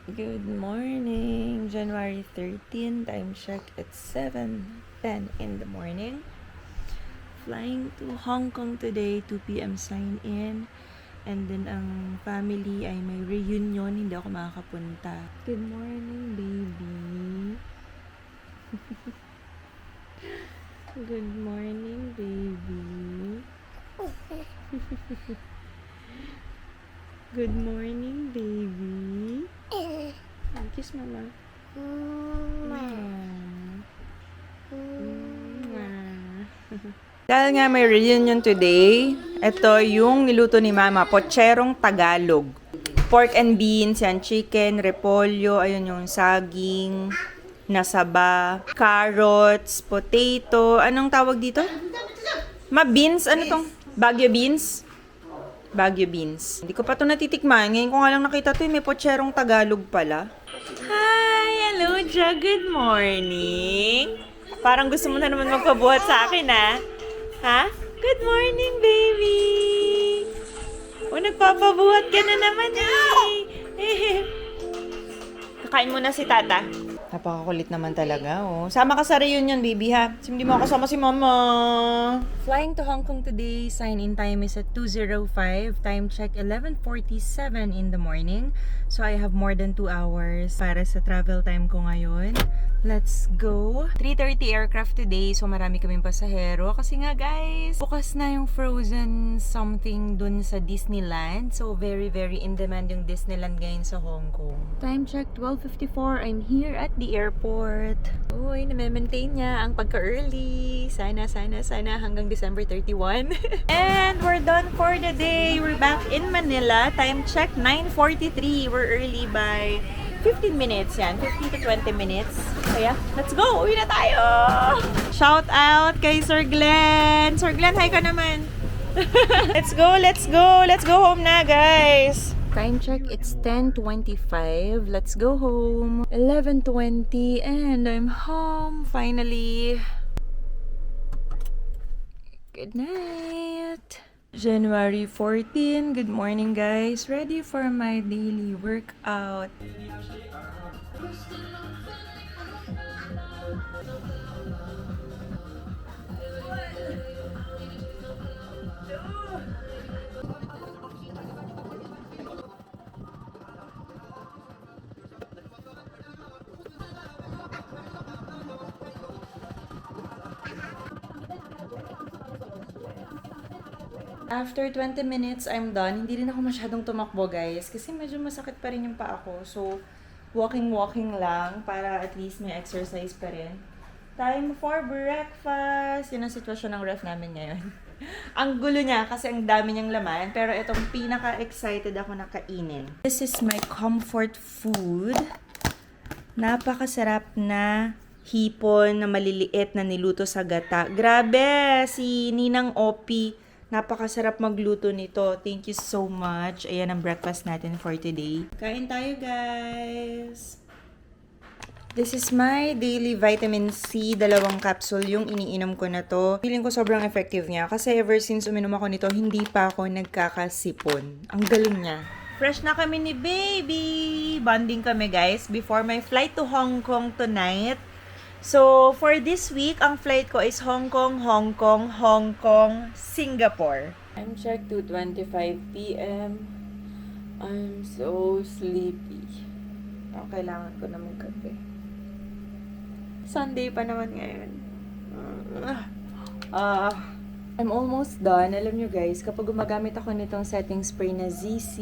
Good morning! January 13, time check, it's 7:10 in the morning. Flying to Hong Kong today, 2 p.m. sign in. And then ang family ay may reunion, hindi ako makakapunta. Good morning, baby! Good morning, baby! Good morning, baby! Kiss mama. Dahil nga may reunion today, ito yung niluto ni mama, potserong Tagalog. Pork and beans, yan, chicken, repolyo, ayun yung saging, nasaba, carrots, potato, anong tawag dito? Beans, ano tong? Baguio beans? Baguio beans. Hindi ko pa ito natitikman. Ngayon ko nga lang nakita ito, may potserong Tagalog pala. Hi! Hello, Ja. Good morning! Parang gusto mo na naman magpabuhat sa akin, ha? Ha? Good morning, baby! O, nagpapabuhat ka na naman, eh. Kakain muna si Tata. Napakakulit naman talaga, oh. Sama ka sa reunion, baby, ha? Hindi mo kasama si Mama. Flying to Hong Kong today. Sign-in time is at 2:05. Time check 11:47 in the morning. So, I have more than 2 hours para sa travel time ko ngayon. Let's go. 3:30 aircraft today. So, marami kaming pasahero. Kasi nga, guys, bukas na yung Frozen something dun sa Disneyland. So, very, very in demand yung Disneyland ngayon sa Hong Kong. Time check 12:54. I'm here at the airport. Uy, na-maintain niya ang pagka-early. Sana hanggang December 31. And we're done for the day. We're back in Manila. Time check 9:43. We're early by 15 minutes yan. 15 to 20 minutes. Kaya, let's go! Uwi na tayo! Shout out kay Sir Glenn! Sir Glenn, hi ka naman! Let's go! Let's go! Let's go home na, guys! Time check, it's 10:25. Let's go home. 11:20 and I'm home, finally. Good night! January 14, good morning, guys. Ready for my daily workout. After 20 minutes, I'm done. Hindi rin ako masyadong tumakbo, guys. Kasi medyo masakit pa rin yung paa ko. So, walking lang para at least may exercise pa rin. Time for breakfast! Yun ang sitwasyon ng ref namin ngayon. Ang gulo niya kasi ang dami niyang laman. Pero itong pinaka-excited ako na kainin. This is my comfort food. Napakasarap na hipon na maliliit na niluto sa gata. Grabe! Si Ninang Opi. Napakasarap magluto nito. Thank you so much. Ayan ang breakfast natin for today. Kain tayo, guys! This is my daily vitamin C. 2 capsule yung iniinom ko na to. Feeling ko sobrang effective niya. Kasi ever since uminom ako nito, hindi pa ako nagkakasipon. Ang galing niya. Fresh na kami ni baby! Bonding kami, guys, before my flight to Hong Kong tonight. So, for this week, ang flight ko is Hong Kong, Singapore. Time check 2:25 p.m. I'm so sleepy. Kailangan ko na magkape. Sunday pa naman ngayon. I'm almost done. Alam nyo, guys, kapag gumagamit ako nitong setting spray na ZC,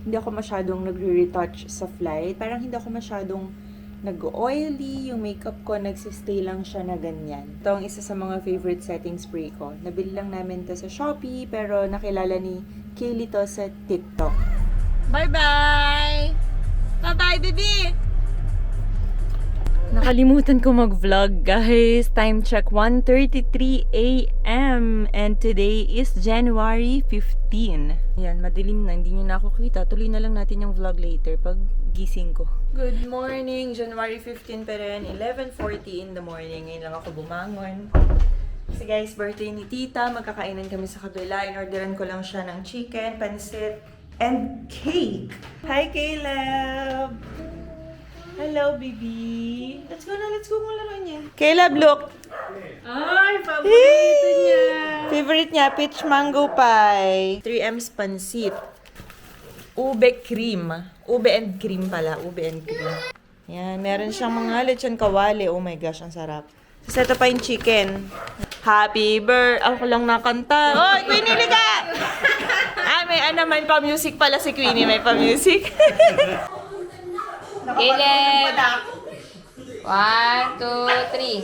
hindi ako masyadong nagre-retouch sa flight. Parang hindi ako masyadong nag-oily, yung makeup ko, nagsistay lang siya na ganyan. Ito ang isa sa mga favorite setting spray ko. Nabili lang namin to sa Shopee, pero nakilala ni Kaylee to sa TikTok. Bye-bye! Bye-bye, baby! Nakalimutan ko mag-vlog, guys. Time check 1:33 a.m. And today is January 15. Yan, madilim na. Hindi nyo na ako kita. Tuloy na lang natin yung vlog later pag gising ko. Good morning! January 15 pa rin. 11:40 in the morning. Ngayon lang ako bumangon. Kasi guys, birthday ni Tita. Magkakainan kami sa kabila. In-orderan ko lang siya ng chicken, pansit, and cake. Hi, Caleb! hello, baby. Let's go na, let's go kung laro niya. Caleb, look. Ay, paborito niya. Favorite niya, peach mango pie. 3M's pansit. Ube cream. Ube and cream pala. Ube and cream. Yan, meron siyang mga lechon kawali. Oh my gosh, ang sarap. Tapos ito pa yung chicken. Happy birthday. Ako lang nakanta. Oy, Queenie, liga! May may pa-music pala si Queenie. May pa-music. Caleb. 1, 2, 3.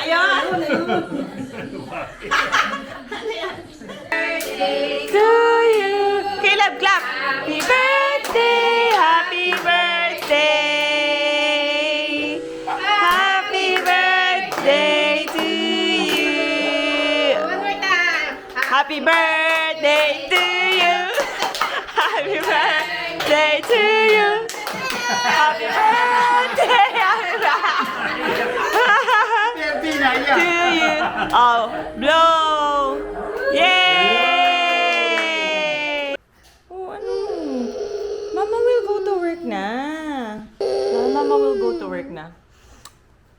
Ayan! To you. Caleb, clap! Happy birthday! Happy birthday! Happy birthday to you! One more time. Happy birthday to you! Happy birthday to you! Happy birthday! Happy birthday to you! Oh, blow! Yay! Oh, ano? Mama will go to work na. Mama will go to work na.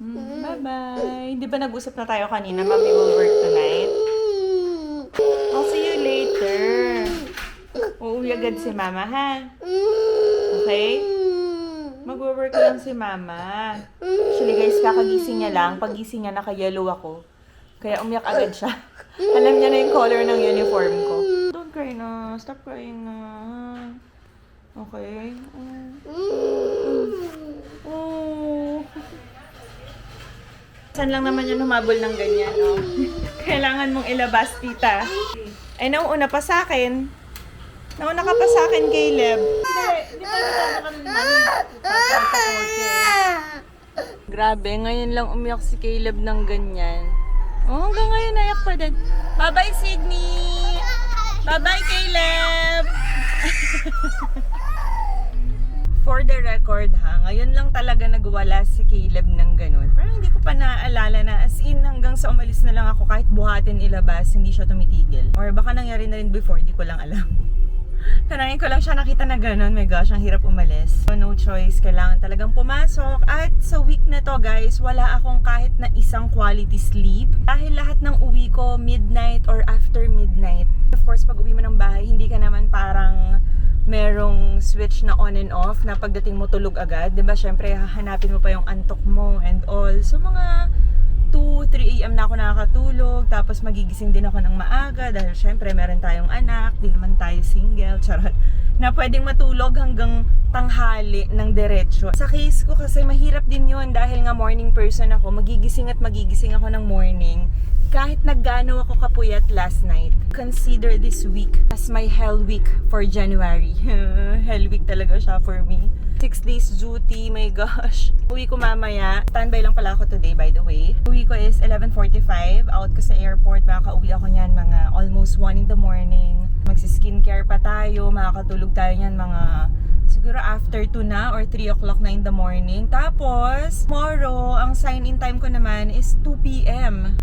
Bye-bye. Di ba nag-usap na tayo kanina? Mommy will work tonight. I'll see you later. Uuwi agad si Mama, ha? Okay? Mag-work lang si Mama. Actually guys, kakagising niya lang. Pag-gising niya, naka-yellow ako. Kaya umiyak agad siya. Alam niya na yung color ng uniform ko. Don't cry na. Stop crying na. Okay? Oh. Saan lang naman yan humabol ng ganyan, no? Kailangan mong ilabas, tita. Ay, nauuna pa sa akin. Nauna ka pa sa akin, Caleb. Hindi pa Grabe, ngayon lang umiyak si Caleb ng ganyan. Oh, hanggang ngayon naiyak pa din. Bye-bye, Sydney! Bye-bye, Caleb! For the record ha, ngayon lang talaga nagwala si Caleb ng ganun. Parang hindi ko pa naaalala na as in hanggang sa umalis na lang ako kahit buhatin ilabas, hindi siya tumitigil. Or baka nangyari na rin before, hindi ko lang alam. Kanangin ko lang siya nakita na gano'n. My gosh, ang hirap umalis. So, no choice. Kailangan talagang pumasok. At sa week na to, guys, wala akong kahit na isang quality sleep. Dahil lahat ng uwi ko, midnight or after midnight. Of course, pag uwi mo ng bahay, hindi ka naman parang merong switch na on and off na pagdating mo tulog agad. Diba? Syempre, hahanapin mo pa yung antok mo and all. So, mga 2, 3 a.m. na ako nakakatulog, tapos magigising din ako ng maaga dahil syempre meron tayong anak, di naman tayo single, charot, na pwedeng matulog hanggang tanghali ng diretso. Sa case ko kasi mahirap din yun dahil nga morning person ako, magigising ako ng morning kahit naggaano ako kapuyat last night. Consider this week as my hell week for January. Hell week talaga siya for me. 6 days duty, my gosh. Uwi ko mamaya. Standby lang pala ako today, by the way. Uwi ko is 11:45. Out ko sa airport. Makaka-uwi ako niyan mga almost 1 in the morning. Magsi-skincare pa tayo. Makakatulog tayo niyan mga siguro after 2 na or 3 o'clock na in the morning. Tapos, tomorrow, ang sign-in time ko naman is 2 p.m.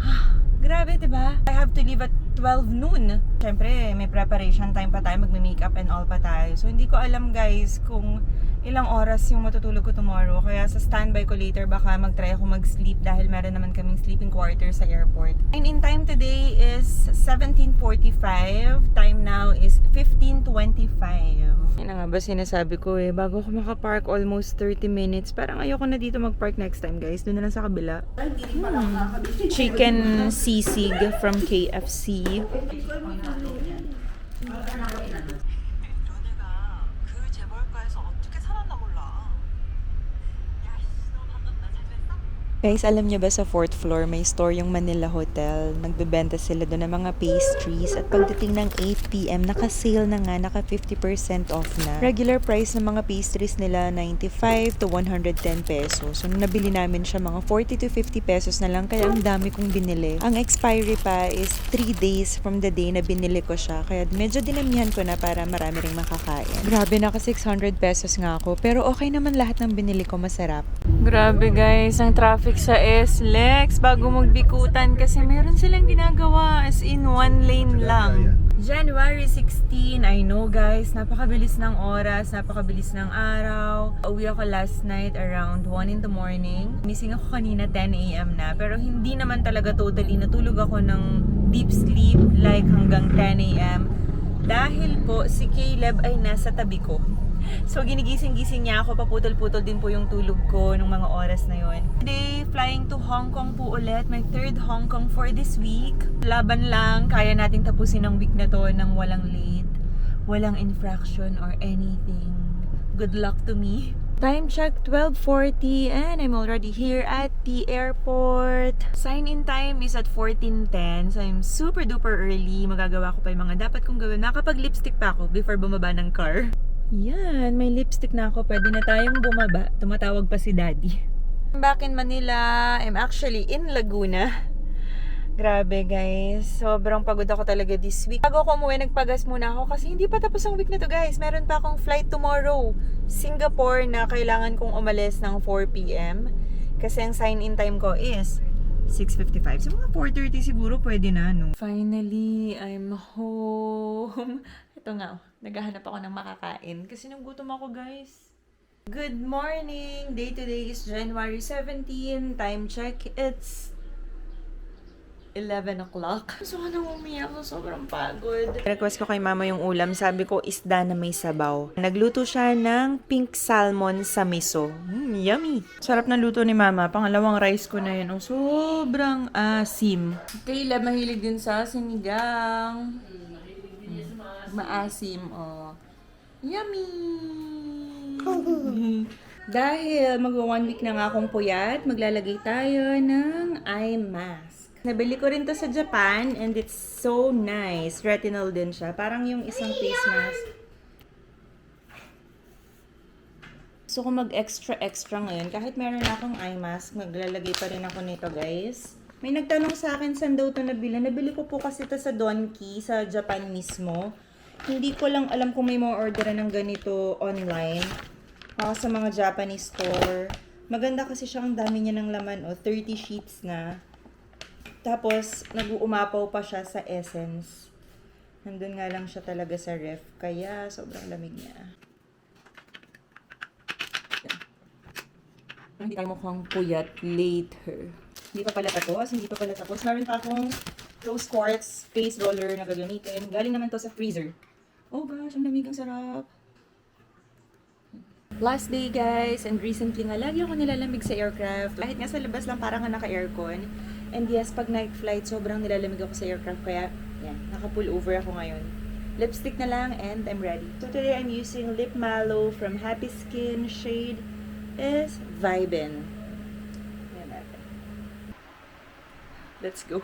Grabe, diba? I have to leave at 12 noon. Siyempre, may preparation time pa tayo. Magme-makeup and all pa tayo. So, hindi ko alam guys kung ilang oras yung matutulog ko tomorrow. Kaya sa standby ko later, baka mag-try ako mag-sleep dahil meron naman kaming sleeping quarter sa airport. And in time today is 17:45. Time now is 15:25. Yan nga ba sinasabi ko eh. Bago ako makapark almost 30 minutes. Parang ayoko na dito mag-park next time guys. Doon na lang sa kabila. Chicken sisig from KFC. Guys, alam niyo ba sa 4th floor may store yung Manila Hotel. Nagbebenta sila doon ng mga pastries at pagdating ng 8 p.m. naka-sale na nga, naka 50% off na. Regular price ng mga pastries nila 95 to 110 pesos. So nung nabili namin siya mga 40 to 50 pesos na lang kaya ang dami kong binili. Ang expiry pa is 3 days from the day na binili ko siya. Kaya medyo dinamihan ko na para marami ring makakain. Grabe, naka 600 pesos nga ako. Pero okay naman lahat ng binili ko, masarap. Grabe guys, ang traffic sa SLEX bago magbikutan kasi meron silang ginagawa as in 1 lane lang. January 16, I know guys, napakabilis ng oras, napakabilis ng araw. Uwi ako last night around 1 in the morning. Gising ako kanina 10 a.m. na, pero hindi naman talaga totally. Natulog ako ng deep sleep like hanggang 10 a.m. Dahil po si Caleb ay nasa tabi ko. So ginigising-gising niya ako, paputol-putol din po yung tulog ko nung mga oras na yon. Today, flying to Hong Kong po ulit. My third Hong Kong for this week. Laban lang, kaya nating tapusin ang week na to nang walang late, walang infraction or anything. Good luck to me. Time check 12:40 and I'm already here at the airport. Sign-in time is at 14:10, so I'm super duper early. Magagawa ko pa yung mga dapat kong gawin. Nakapag-lipstick pa ako before bumaba ng car. Yan, may lipstick na ako. Pwede na tayong bumaba. Tumatawag pa si Daddy. I'm back in Manila. I'm actually in Laguna. Grabe guys, sobrang pagod ako talaga this week. Bago ako umuwi, nagpagas muna ako kasi hindi pa tapos ang week na to guys. Meron pa akong flight tomorrow, Singapore, na kailangan kong umalis ng 4 p.m. Kasi ang sign-in time ko is 6:55. So mga 4:30 siguro pwede na, no? Finally, I'm home. Ito nga, naghahanap ako ng makakain kasi nagutom ako guys. Good morning! Day today is January 17. Time check, it's 11 o'clock. Gusto ko nang umiyak. Sobrang pagod. Request ko kay mama yung ulam. Sabi ko, isda na may sabaw. Nagluto siya ng pink salmon sa miso. Yummy! Sarap ng luto ni mama. Pangalawang rice ko na yun. Oh, sobrang asim. Caleb, mahilig din sa sinigang. Maasim. Oh. Yummy! Dahil magwa 1 week na nga akong puyat, maglalagay tayo ng eye mask. Nabili ko rin to sa Japan and it's so nice. Retinol din siya. Parang yung isang face mask. Gusto ko mag-extra ngayon. Kahit meron na akong eye mask, maglalagay pa rin ako nito guys. May nagtanong sa akin saan daw ito nabili. Nabili ko po kasi ito sa Donki, sa Japan mismo. Hindi ko lang alam kung may mga orderan ng ganito online. Sa mga Japanese store. Maganda kasi siya, ang dami niya ng laman. 30 sheets na. Tapos, nag-uumapaw pa siya sa Essence. Nandun nga lang siya talaga sa ref. Kaya, sobrang lamig niya. Hindi tayo mukhang puyat later. Hindi pa pala tapos. Meron pa akong rose quartz face roller na gagamitin. Galing naman to sa freezer. Oh gosh, ang lamig, ang sarap. Last day guys, and recently nga, lagi ako nilalamig sa aircraft. Kahit nga sa labas lang, parang nga naka-aircon. And yes, pag night flight, sobrang nilalamig ako sa aircraft. Kaya, yan, naka-pull over ako ngayon. Lipstick na lang and I'm ready. So today, I'm using Lip Mallow from Happy Skin. Shade is Vibin. Yan natin. Let's go.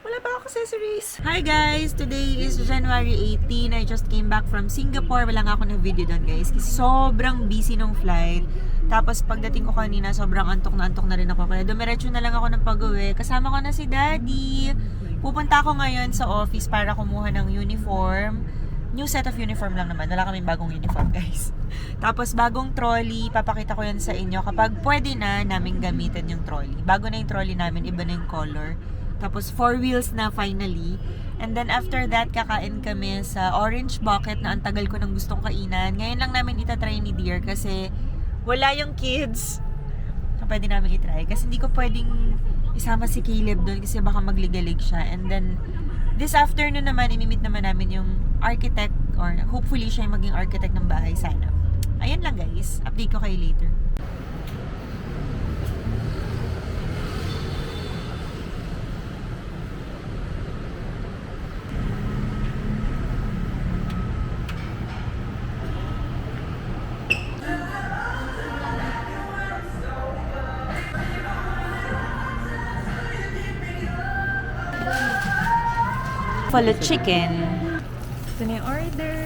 Wala pa ako accessories. Hi guys! Today is January 18. I just came back from Singapore. Wala nga ako ng video doon guys. Kasi sobrang busy nung flight. Tapos pagdating ko kanina, sobrang antok na rin ako. Kaya dumiretso na lang ako ng pag-uwi. Kasama ko na si Daddy. Pupunta ako ngayon sa office para kumuha ng uniform. New set of uniform lang naman. Wala kaming bagong uniform guys. Tapos bagong trolley. Papakita ko yan sa inyo kapag pwede na namin gamitin yung trolley. Bago na yung trolley namin, iba na yung color. Tapos 4 wheels na finally. And then after that, kakain kami sa Orange Bucket na ang tagal ko nang gustong kainan. Ngayon lang namin itatry ni Dear kasi wala yung kids. So, pwede namin itry. Kasi hindi ko pwedeng isama si Caleb doon kasi baka magligalig siya. And then, this afternoon naman, imimit naman namin yung architect or hopefully siya yung maging architect ng bahay sana. Ayan lang guys. Update ko kayo later. Follow chicken. Ito na yung order.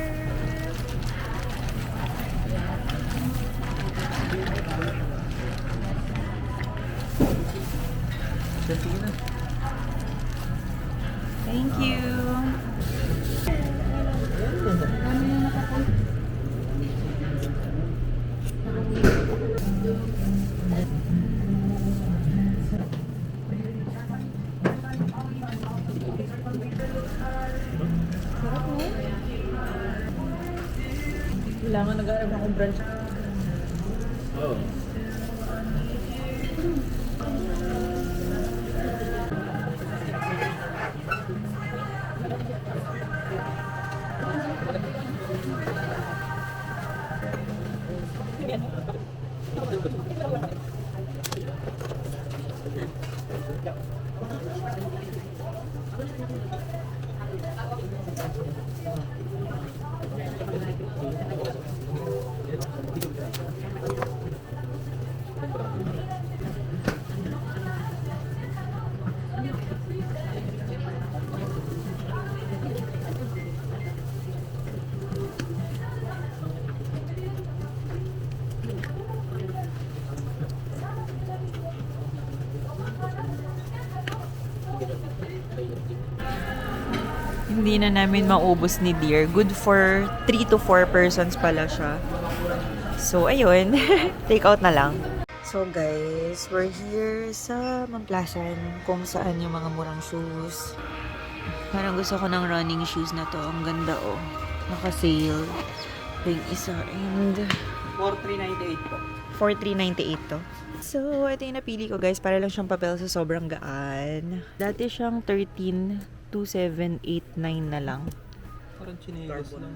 Thank you. Sarap Sobrang... Oh. Hindi na namin maubos ni Dear. Good for 3 to 4 persons pala siya. So, ayun. Take out na lang. So, guys, we're here sa Mamplasan kung saan yung mga murang shoes. Parang gusto ko ng running shoes na to. Ang ganda, oh. Naka-sale. Yung isa. And 4398 po. 4398 to. So, ito yung napili ko, guys. Para lang siyang papel sa sobrang gaan. Dati siyang 13,278.9 na lang. Parang chinelas lang.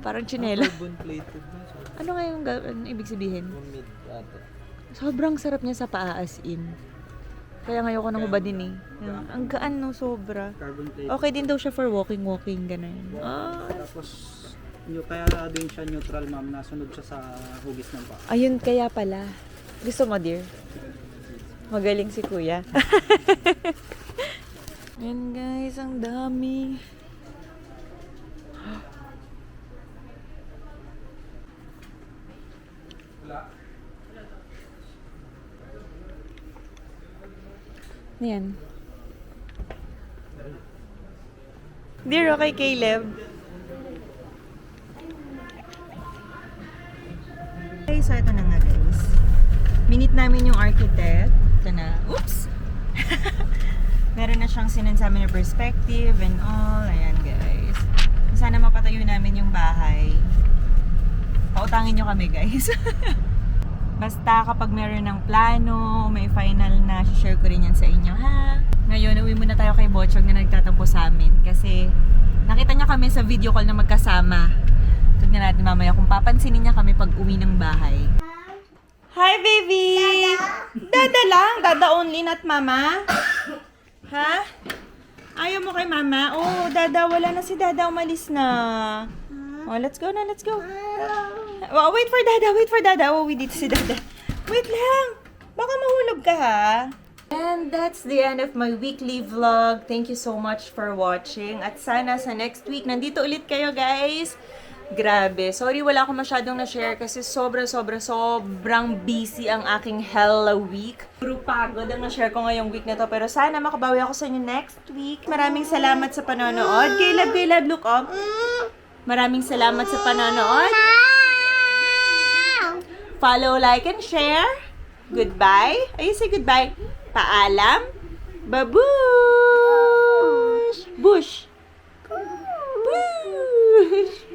Parang chinela. Carbon plated na. So, Ano nga yung ano ibig sabihin? mid ata. Sobrang sarap niya sa paa as in. Kaya ngayon ko nang hubadin eh. Ang gaan no, sobra. Carbon plated. Okay din daw siya for walking, ganun. Ah, Tapos, kaya din siya neutral, ma'am. Nasunod siya sa hugis ng paa. ayun kaya pala. Gusto mo, dear? Magaling si kuya. Ayan guys, ang dami. Ayan. Dear, okay, Caleb. Okay, so ito na nga guys. Minute namin yung architect. Ito na. Oops! Meron na siyang sinend sa amin na perspective and all. Ayan guys. Sana mapatayo namin yung bahay. Pautangin nyo kami guys. Basta kapag meron ng plano, may final na, share ko rin yan sa inyo ha. Ngayon, uwi muna tayo kay Bochog na nagtatampo sa amin. Kasi nakita niya kami sa video call na magkasama. Tignan natin mamaya kung papansinin niya kami pag uwi ng bahay. Hi, baby! Dada lang? Dada only, not mama? Ha? Ayaw mo kay mama? Oh, Dada, wala na si Dada, umalis na. Oh, let's go na, let's go. Oh, wait for Dada. Oh, we dito si Dada. Wait lang. Baka mahulog ka ha. And that's the end of my weekly vlog. Thank you so much for watching. At sana sa next week, nandito ulit kayo guys. Grabe. Sorry, wala akong masyadong na-share kasi sobrang busy ang aking Hella week. Puro pagod ang na-share ko ngayong week na to. Pero sana makabawi ako sa inyo next week. Maraming salamat sa panonood. Caleb, look up. Maraming salamat sa panonood. Follow, like, and share. Goodbye. Ay, say goodbye. Paalam. Babush. Bush. Bush.